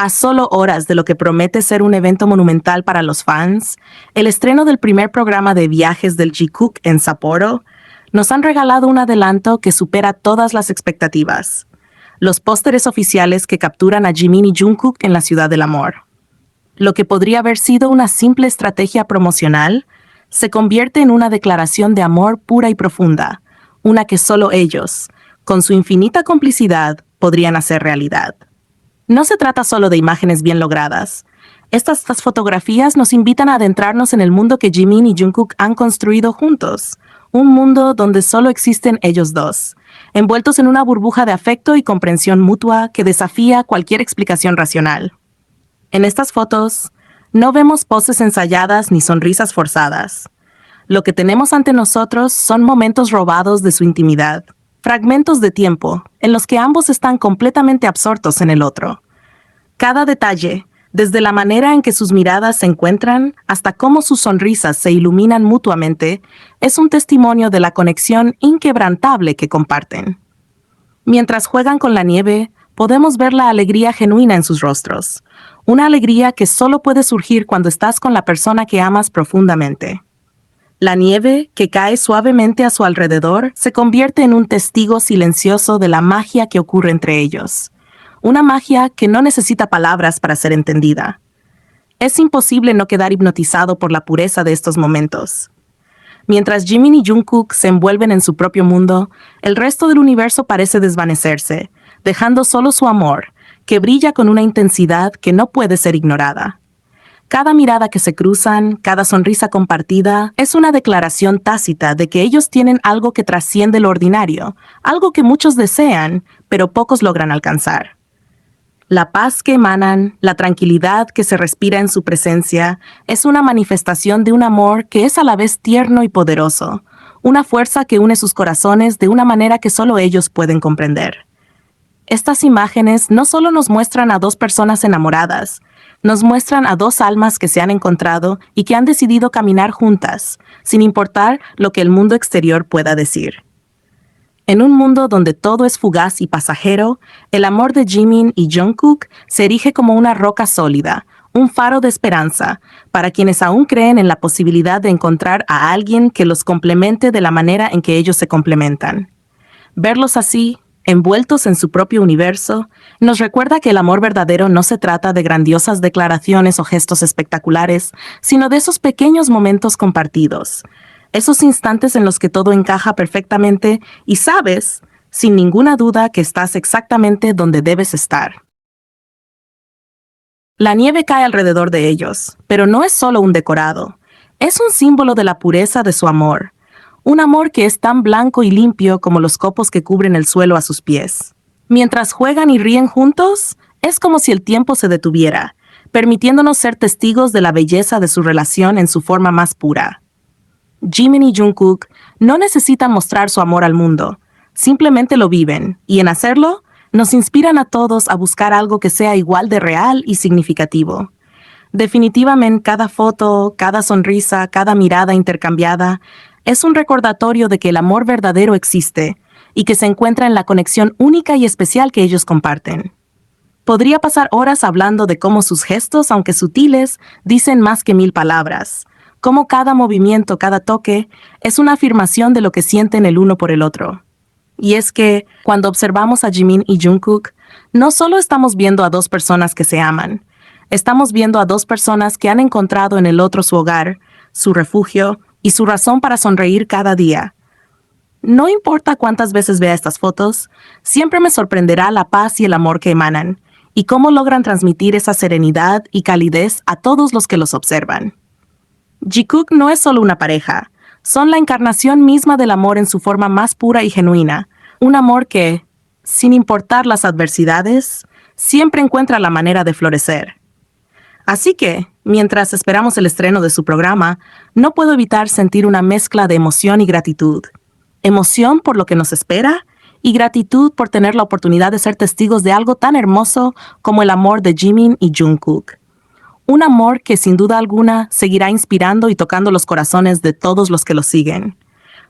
A solo horas de lo que promete ser un evento monumental para los fans, el estreno del primer programa de viajes del Jikook en Sapporo nos han regalado un adelanto que supera todas las expectativas. Los pósteres oficiales que capturan a Jimin y Jungkook en la ciudad del amor. Lo que podría haber sido una simple estrategia promocional se convierte en una declaración de amor pura y profunda, una que solo ellos, con su infinita complicidad, podrían hacer realidad. No se trata solo de imágenes bien logradas. Estas fotografías nos invitan a adentrarnos en el mundo que Jimin y Jungkook han construido juntos, un mundo donde solo existen ellos dos, envueltos en una burbuja de afecto y comprensión mutua que desafía cualquier explicación racional. En estas fotos, no vemos poses ensayadas ni sonrisas forzadas. Lo que tenemos ante nosotros son momentos robados de su intimidad, fragmentos de tiempo en los que ambos están completamente absortos en el otro. Cada detalle, desde la manera en que sus miradas se encuentran hasta cómo sus sonrisas se iluminan mutuamente, es un testimonio de la conexión inquebrantable que comparten. Mientras juegan con la nieve, podemos ver la alegría genuina en sus rostros, una alegría que solo puede surgir cuando estás con la persona que amas profundamente. La nieve, que cae suavemente a su alrededor, se convierte en un testigo silencioso de la magia que ocurre entre ellos. Una magia que no necesita palabras para ser entendida. Es imposible no quedar hipnotizado por la pureza de estos momentos. Mientras Jimin y Jungkook se envuelven en su propio mundo, el resto del universo parece desvanecerse, dejando solo su amor, que brilla con una intensidad que no puede ser ignorada. Cada mirada que se cruzan, cada sonrisa compartida, es una declaración tácita de que ellos tienen algo que trasciende lo ordinario, algo que muchos desean, pero pocos logran alcanzar. La paz que emanan, la tranquilidad que se respira en su presencia, es una manifestación de un amor que es a la vez tierno y poderoso, una fuerza que une sus corazones de una manera que solo ellos pueden comprender. Estas imágenes no solo nos muestran a dos personas enamoradas, nos muestran a dos almas que se han encontrado y que han decidido caminar juntas, sin importar lo que el mundo exterior pueda decir. En un mundo donde todo es fugaz y pasajero, el amor de Jimin y Jungkook se erige como una roca sólida, un faro de esperanza, para quienes aún creen en la posibilidad de encontrar a alguien que los complemente de la manera en que ellos se complementan. Verlos así, envueltos en su propio universo, nos recuerda que el amor verdadero no se trata de grandiosas declaraciones o gestos espectaculares, sino de esos pequeños momentos compartidos, esos instantes en los que todo encaja perfectamente y sabes, sin ninguna duda, que estás exactamente donde debes estar. La nieve cae alrededor de ellos, pero no es solo un decorado, es un símbolo de la pureza de su amor. Un amor que es tan blanco y limpio como los copos que cubren el suelo a sus pies. Mientras juegan y ríen juntos, es como si el tiempo se detuviera, permitiéndonos ser testigos de la belleza de su relación en su forma más pura. Jimin y Jungkook no necesitan mostrar su amor al mundo, simplemente lo viven, y en hacerlo, nos inspiran a todos a buscar algo que sea igual de real y significativo. Definitivamente, cada foto, cada sonrisa, cada mirada intercambiada, es un recordatorio de que el amor verdadero existe y que se encuentra en la conexión única y especial que ellos comparten. Podría pasar horas hablando de cómo sus gestos, aunque sutiles, dicen más que 1000 palabras, cómo cada movimiento, cada toque, es una afirmación de lo que sienten el uno por el otro. Y es que, cuando observamos a Jimin y Jungkook, no solo estamos viendo a dos personas que se aman, estamos viendo a dos personas que han encontrado en el otro su hogar, su refugio, y su razón para sonreír cada día. No importa cuántas veces vea estas fotos, siempre me sorprenderá la paz y el amor que emanan, y cómo logran transmitir esa serenidad y calidez a todos los que los observan. Jikook no es solo una pareja, son la encarnación misma del amor en su forma más pura y genuina, un amor que, sin importar las adversidades, siempre encuentra la manera de florecer. Así que, mientras esperamos el estreno de su programa, no puedo evitar sentir una mezcla de emoción y gratitud. Emoción por lo que nos espera y gratitud por tener la oportunidad de ser testigos de algo tan hermoso como el amor de Jimin y Jungkook. Un amor que sin duda alguna seguirá inspirando y tocando los corazones de todos los que lo siguen.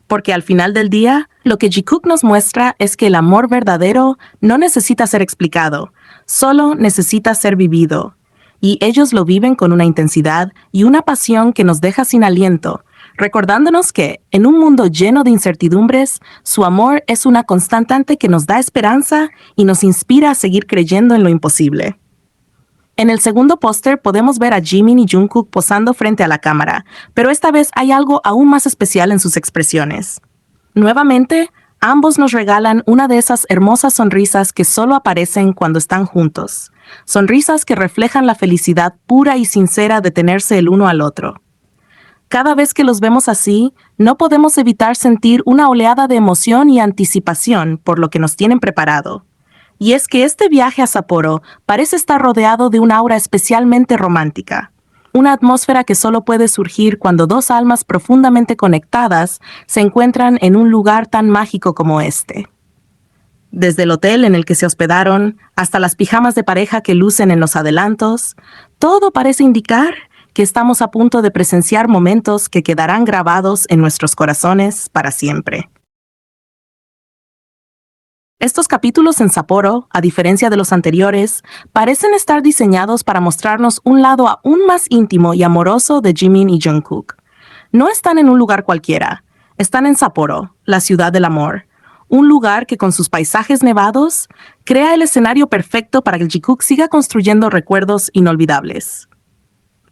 Porque al final del día, lo que Jikook nos muestra es que el amor verdadero no necesita ser explicado, solo necesita ser vivido. Y ellos lo viven con una intensidad y una pasión que nos deja sin aliento, recordándonos que, en un mundo lleno de incertidumbres, su amor es una constante que nos da esperanza y nos inspira a seguir creyendo en lo imposible. En el segundo póster podemos ver a Jimin y Jungkook posando frente a la cámara, pero esta vez hay algo aún más especial en sus expresiones. Nuevamente, ambos nos regalan una de esas hermosas sonrisas que solo aparecen cuando están juntos. Sonrisas que reflejan la felicidad pura y sincera de tenerse el uno al otro. Cada vez que los vemos así, no podemos evitar sentir una oleada de emoción y anticipación por lo que nos tienen preparado. Y es que este viaje a Sapporo parece estar rodeado de una aura especialmente romántica. Una atmósfera que solo puede surgir cuando dos almas profundamente conectadas se encuentran en un lugar tan mágico como este. Desde el hotel en el que se hospedaron, hasta las pijamas de pareja que lucen en los adelantos, todo parece indicar que estamos a punto de presenciar momentos que quedarán grabados en nuestros corazones para siempre. Estos capítulos en Sapporo, a diferencia de los anteriores, parecen estar diseñados para mostrarnos un lado aún más íntimo y amoroso de Jimin y Jungkook. No están en un lugar cualquiera, están en Sapporo, la ciudad del amor, un lugar que con sus paisajes nevados crea el escenario perfecto para que el Jikook siga construyendo recuerdos inolvidables.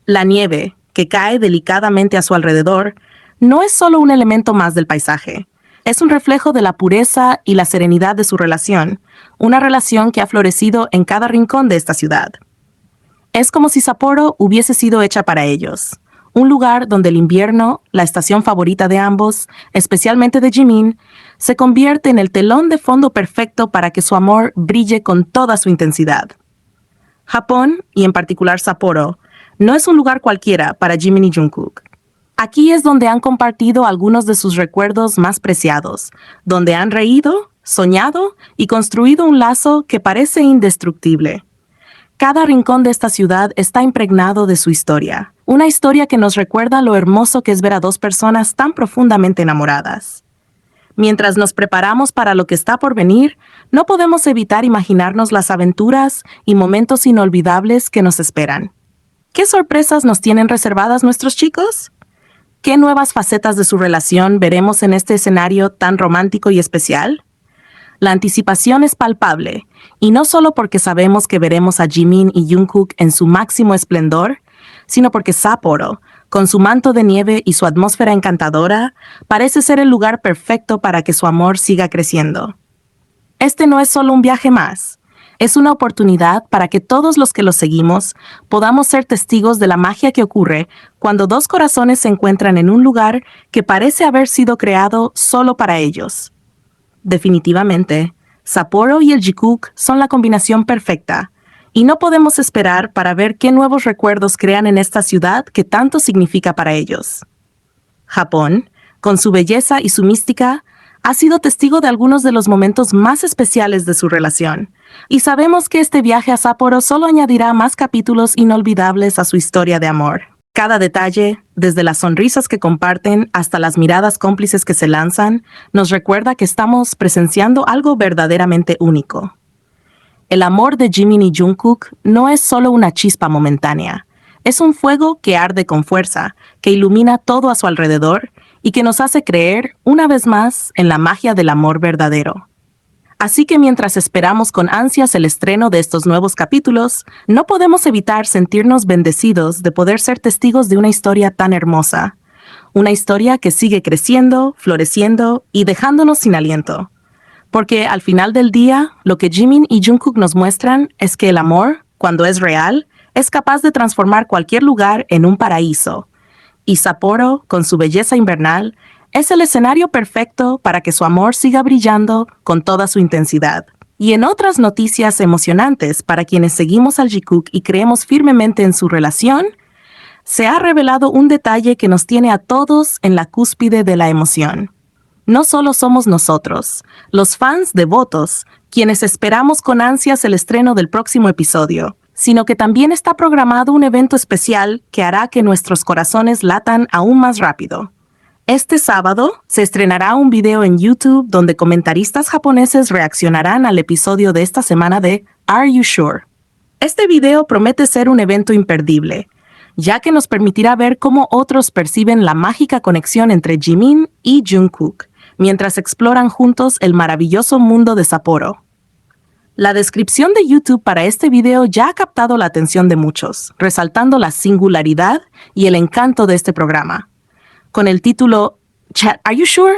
La nieve, que cae delicadamente a su alrededor, no es solo un elemento más del paisaje. Es un reflejo de la pureza y la serenidad de su relación, una relación que ha florecido en cada rincón de esta ciudad. Es como si Sapporo hubiese sido hecha para ellos, un lugar donde el invierno, la estación favorita de ambos, especialmente de Jimin, se convierte en el telón de fondo perfecto para que su amor brille con toda su intensidad. Japón, y en particular Sapporo, no es un lugar cualquiera para Jimin y Jungkook. Aquí es donde han compartido algunos de sus recuerdos más preciados, donde han reído, soñado y construido un lazo que parece indestructible. Cada rincón de esta ciudad está impregnado de su historia, una historia que nos recuerda lo hermoso que es ver a dos personas tan profundamente enamoradas. Mientras nos preparamos para lo que está por venir, no podemos evitar imaginarnos las aventuras y momentos inolvidables que nos esperan. ¿Qué sorpresas nos tienen reservadas nuestros chicos? ¿Qué nuevas facetas de su relación veremos en este escenario tan romántico y especial? La anticipación es palpable, y no solo porque sabemos que veremos a Jimin y Jungkook en su máximo esplendor, sino porque Sapporo, con su manto de nieve y su atmósfera encantadora, parece ser el lugar perfecto para que su amor siga creciendo. Este no es solo un viaje más. Es una oportunidad para que todos los que lo seguimos podamos ser testigos de la magia que ocurre cuando dos corazones se encuentran en un lugar que parece haber sido creado solo para ellos. Definitivamente, Sapporo y el Jikook son la combinación perfecta, y no podemos esperar para ver qué nuevos recuerdos crean en esta ciudad que tanto significa para ellos. Japón, con su belleza y su mística, ha sido testigo de algunos de los momentos más especiales de su relación, y sabemos que este viaje a Sapporo solo añadirá más capítulos inolvidables a su historia de amor. Cada detalle, desde las sonrisas que comparten hasta las miradas cómplices que se lanzan, nos recuerda que estamos presenciando algo verdaderamente único. El amor de Jimin y Jungkook no es solo una chispa momentánea, es un fuego que arde con fuerza, que ilumina todo a su alrededor y que nos hace creer, una vez más, en la magia del amor verdadero. Así que mientras esperamos con ansias el estreno de estos nuevos capítulos, no podemos evitar sentirnos bendecidos de poder ser testigos de una historia tan hermosa. Una historia que sigue creciendo, floreciendo y dejándonos sin aliento. Porque al final del día, lo que Jimin y Jungkook nos muestran es que el amor, cuando es real, es capaz de transformar cualquier lugar en un paraíso. Y Sapporo, con su belleza invernal, es el escenario perfecto para que su amor siga brillando con toda su intensidad. Y en otras noticias emocionantes para quienes seguimos al Jikook y creemos firmemente en su relación, se ha revelado un detalle que nos tiene a todos en la cúspide de la emoción. No solo somos nosotros, los fans devotos, quienes esperamos con ansias el estreno del próximo episodio, sino que también está programado un evento especial que hará que nuestros corazones latan aún más rápido. Este sábado se estrenará un video en YouTube donde comentaristas japoneses reaccionarán al episodio de esta semana de Are You Sure? Este video promete ser un evento imperdible, ya que nos permitirá ver cómo otros perciben la mágica conexión entre Jimin y Jungkook, mientras exploran juntos el maravilloso mundo de Sapporo. La descripción de YouTube para este video ya ha captado la atención de muchos, resaltando la singularidad y el encanto de este programa. Con el título Chat, Are You Sure?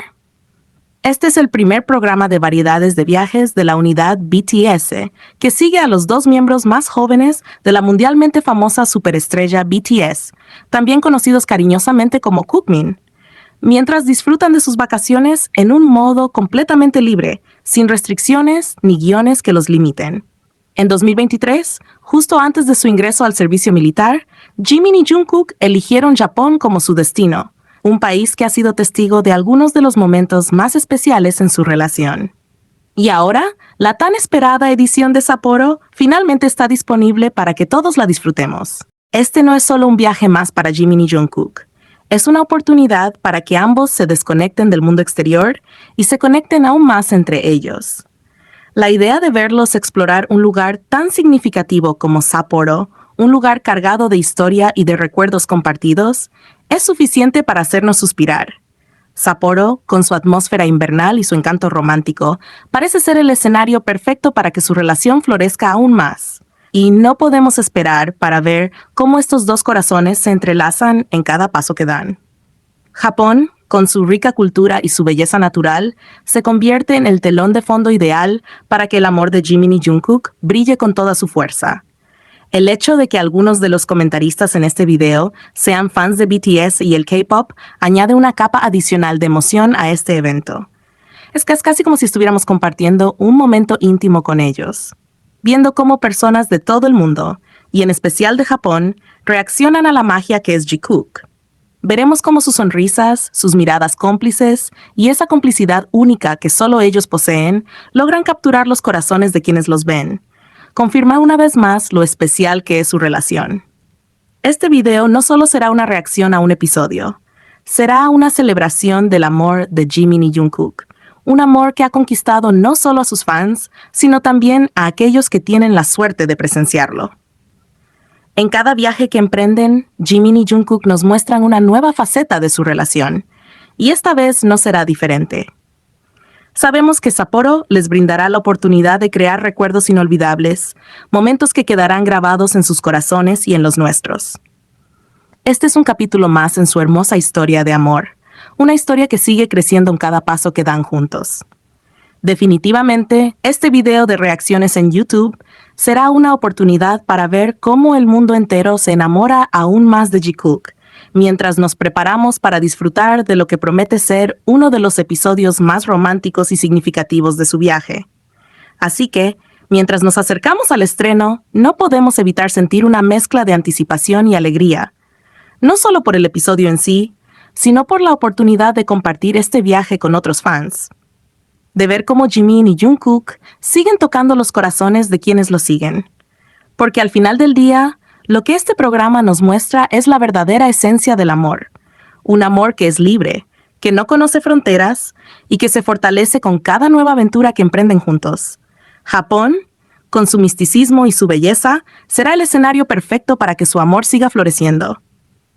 Este es el primer programa de variedades de viajes de la unidad BTS, que sigue a los dos miembros más jóvenes de la mundialmente famosa superestrella BTS, también conocidos cariñosamente como Cookmin, mientras disfrutan de sus vacaciones en un modo completamente libre, sin restricciones ni guiones que los limiten. En 2023, justo antes de su ingreso al servicio militar, Jimin y Jungkook eligieron Japón como su destino, un país que ha sido testigo de algunos de los momentos más especiales en su relación. Y ahora, la tan esperada edición de Sapporo finalmente está disponible para que todos la disfrutemos. Este no es solo un viaje más para Jimin y Jungkook. Es una oportunidad para que ambos se desconecten del mundo exterior y se conecten aún más entre ellos. La idea de verlos explorar un lugar tan significativo como Sapporo, un lugar cargado de historia y de recuerdos compartidos, es suficiente para hacernos suspirar. Sapporo, con su atmósfera invernal y su encanto romántico, parece ser el escenario perfecto para que su relación florezca aún más. Y no podemos esperar para ver cómo estos dos corazones se entrelazan en cada paso que dan. Japón, con su rica cultura y su belleza natural, se convierte en el telón de fondo ideal para que el amor de Jimin y Jungkook brille con toda su fuerza. El hecho de que algunos de los comentaristas en este video sean fans de BTS y el K-pop añade una capa adicional de emoción a este evento. Es casi como si estuviéramos compartiendo un momento íntimo con ellos, viendo cómo personas de todo el mundo, y en especial de Japón, reaccionan a la magia que es Jikook. Veremos cómo sus sonrisas, sus miradas cómplices y esa complicidad única que solo ellos poseen logran capturar los corazones de quienes los ven. Confirma una vez más lo especial que es su relación. Este video no solo será una reacción a un episodio, será una celebración del amor de Jimin y Jungkook, un amor que ha conquistado no solo a sus fans, sino también a aquellos que tienen la suerte de presenciarlo. En cada viaje que emprenden, Jimin y Jungkook nos muestran una nueva faceta de su relación, y esta vez no será diferente. Sabemos que Sapporo les brindará la oportunidad de crear recuerdos inolvidables, momentos que quedarán grabados en sus corazones y en los nuestros. Este es un capítulo más en su hermosa historia de amor, una historia que sigue creciendo en cada paso que dan juntos. Definitivamente, este video de reacciones en YouTube será una oportunidad para ver cómo el mundo entero se enamora aún más de Jikook, mientras nos preparamos para disfrutar de lo que promete ser uno de los episodios más románticos y significativos de su viaje. Así que, mientras nos acercamos al estreno, no podemos evitar sentir una mezcla de anticipación y alegría, no solo por el episodio en sí, sino por la oportunidad de compartir este viaje con otros fans, de ver cómo Jimin y Jungkook siguen tocando los corazones de quienes lo siguen. Porque al final del día, lo que este programa nos muestra es la verdadera esencia del amor. Un amor que es libre, que no conoce fronteras y que se fortalece con cada nueva aventura que emprenden juntos. Japón, con su misticismo y su belleza, será el escenario perfecto para que su amor siga floreciendo.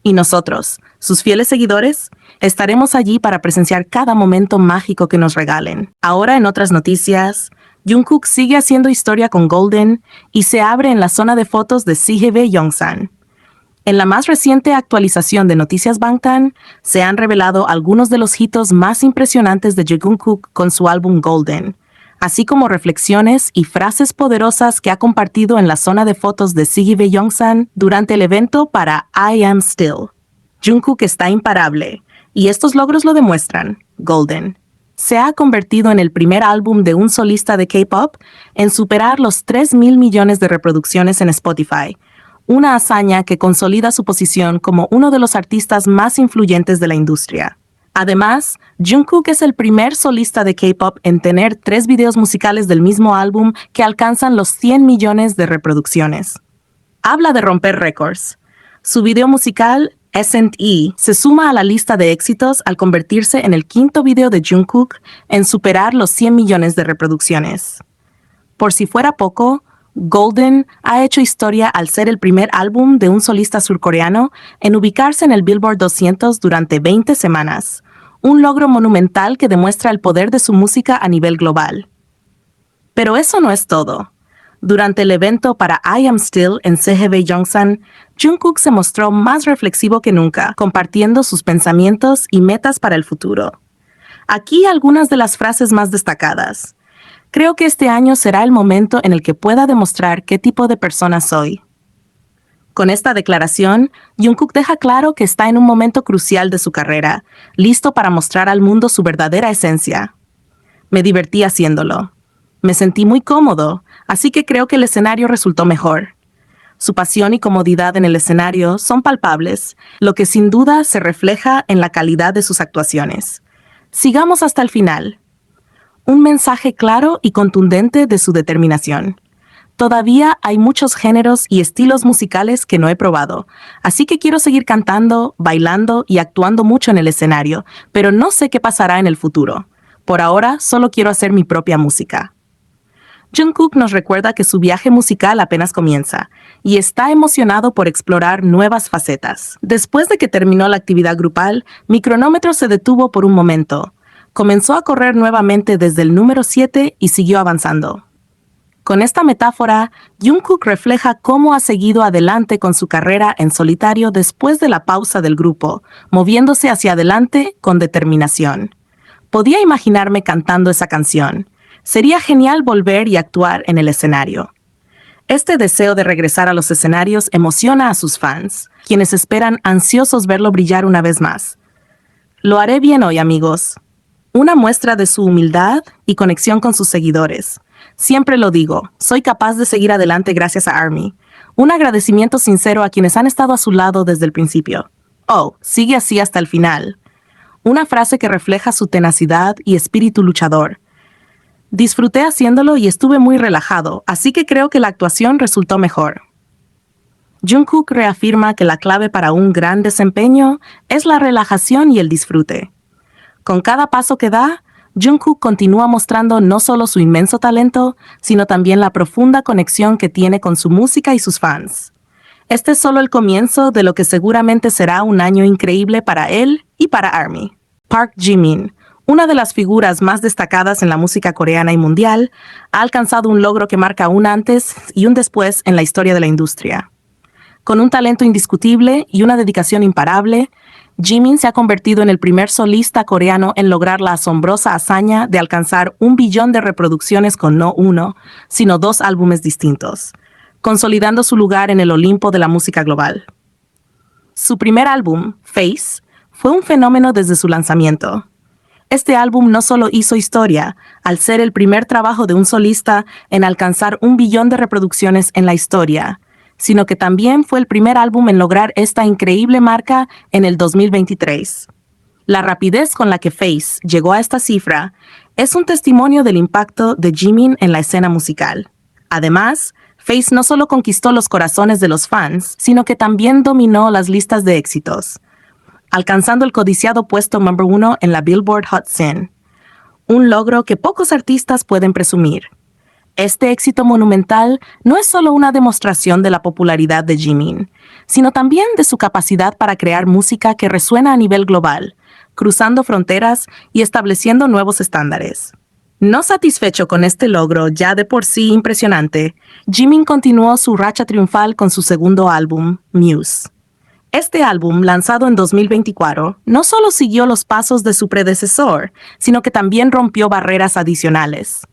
Y nosotros, sus fieles seguidores, estaremos allí para presenciar cada momento mágico que nos regalen. Ahora, en otras noticias, Jungkook sigue haciendo historia con Golden y se abre en la zona de fotos de CGV Yongsan. En la más reciente actualización de Noticias Bangtan, se han revelado algunos de los hitos más impresionantes de Jungkook con su álbum Golden, así como reflexiones y frases poderosas que ha compartido en la zona de fotos de CGV Yongsan durante el evento para I Am Still. Jungkook está imparable, y estos logros lo demuestran. Golden se ha convertido en el primer álbum de un solista de K-pop en superar los 3.000 millones de reproducciones en Spotify, una hazaña que consolida su posición como uno de los artistas más influyentes de la industria. Además, Jungkook es el primer solista de K-pop en tener 3 videos musicales del mismo álbum que alcanzan los 100 millones de reproducciones. Habla de romper récords. Su video musical S&E se suma a la lista de éxitos al convertirse en el quinto video de Jungkook en superar los 100 millones de reproducciones. Por si fuera poco, Golden ha hecho historia al ser el primer álbum de un solista surcoreano en ubicarse en el Billboard 200 durante 20 semanas, un logro monumental que demuestra el poder de su música a nivel global. Pero eso no es todo. Durante el evento para I Am Still en CGV Yongsan, Jungkook se mostró más reflexivo que nunca, compartiendo sus pensamientos y metas para el futuro. Aquí algunas de las frases más destacadas. Creo que este año será el momento en el que pueda demostrar qué tipo de persona soy. Con esta declaración, Jungkook deja claro que está en un momento crucial de su carrera, listo para mostrar al mundo su verdadera esencia. Me divertí haciéndolo. Me sentí muy cómodo, así que creo que el escenario resultó mejor. Su pasión y comodidad en el escenario son palpables, lo que sin duda se refleja en la calidad de sus actuaciones. Sigamos hasta el final. Un mensaje claro y contundente de su determinación. Todavía hay muchos géneros y estilos musicales que no he probado, así que quiero seguir cantando, bailando y actuando mucho en el escenario, pero no sé qué pasará en el futuro. Por ahora, solo quiero hacer mi propia música. Jungkook nos recuerda que su viaje musical apenas comienza y está emocionado por explorar nuevas facetas. Después de que terminó la actividad grupal, mi cronómetro se detuvo por un momento. Comenzó a correr nuevamente desde el número 7 y siguió avanzando. Con esta metáfora, Jungkook refleja cómo ha seguido adelante con su carrera en solitario después de la pausa del grupo, moviéndose hacia adelante con determinación. Podía imaginarme cantando esa canción. Sería genial volver y actuar en el escenario. Este deseo de regresar a los escenarios emociona a sus fans, quienes esperan ansiosos verlo brillar una vez más. Lo haré bien hoy, amigos. Una muestra de su humildad y conexión con sus seguidores. Siempre lo digo, soy capaz de seguir adelante gracias a ARMY. Un agradecimiento sincero a quienes han estado a su lado desde el principio. Oh, sigue así hasta el final. Una frase que refleja su tenacidad y espíritu luchador. Disfruté haciéndolo y estuve muy relajado, así que creo que la actuación resultó mejor. Jungkook reafirma que la clave para un gran desempeño es la relajación y el disfrute. Con cada paso que da, Jungkook continúa mostrando no solo su inmenso talento, sino también la profunda conexión que tiene con su música y sus fans. Este es solo el comienzo de lo que seguramente será un año increíble para él y para ARMY. Park Jimin, una de las figuras más destacadas en la música coreana y mundial, ha alcanzado un logro que marca un antes y un después en la historia de la industria. Con un talento indiscutible y una dedicación imparable, Jimin se ha convertido en el primer solista coreano en lograr la asombrosa hazaña de alcanzar 1 billón de reproducciones con no uno, sino 2 álbumes distintos, consolidando su lugar en el Olimpo de la música global. Su primer álbum, Face, fue un fenómeno desde su lanzamiento. Este álbum no solo hizo historia, al ser el primer trabajo de un solista en alcanzar 1 billón de reproducciones en la historia, sino que también fue el primer álbum en lograr esta increíble marca en el 2023. La rapidez con la que Face llegó a esta cifra es un testimonio del impacto de Jimin en la escena musical. Además, Face no solo conquistó los corazones de los fans, sino que también dominó las listas de éxitos, alcanzando el codiciado puesto número 1 en la Billboard Hot 100, un logro que pocos artistas pueden presumir. Este éxito monumental no es solo una demostración de la popularidad de Jimin, sino también de su capacidad para crear música que resuena a nivel global, cruzando fronteras y estableciendo nuevos estándares. No satisfecho con este logro ya de por sí impresionante, Jimin continuó su racha triunfal con su segundo álbum, Muse. Este álbum, lanzado en 2024, no solo siguió los pasos de su predecesor, sino que también rompió barreras adicionales.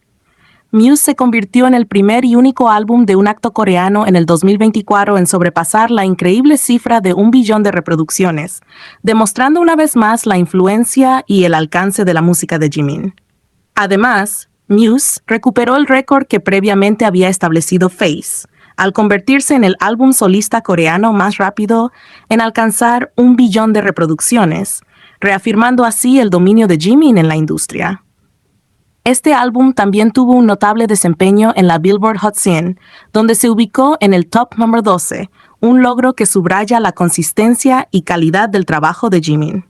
Muse se convirtió en el primer y único álbum de un acto coreano en el 2024 en sobrepasar la increíble cifra de 1 billón de reproducciones, demostrando una vez más la influencia y el alcance de la música de Jimin. Además, Muse recuperó el récord que previamente había establecido Face, al convertirse en el álbum solista coreano más rápido en alcanzar 1 billón de reproducciones, reafirmando así el dominio de Jimin en la industria. Este álbum también tuvo un notable desempeño en la Billboard Hot 100, donde se ubicó en el top número 12, un logro que subraya la consistencia y calidad del trabajo de Jimin.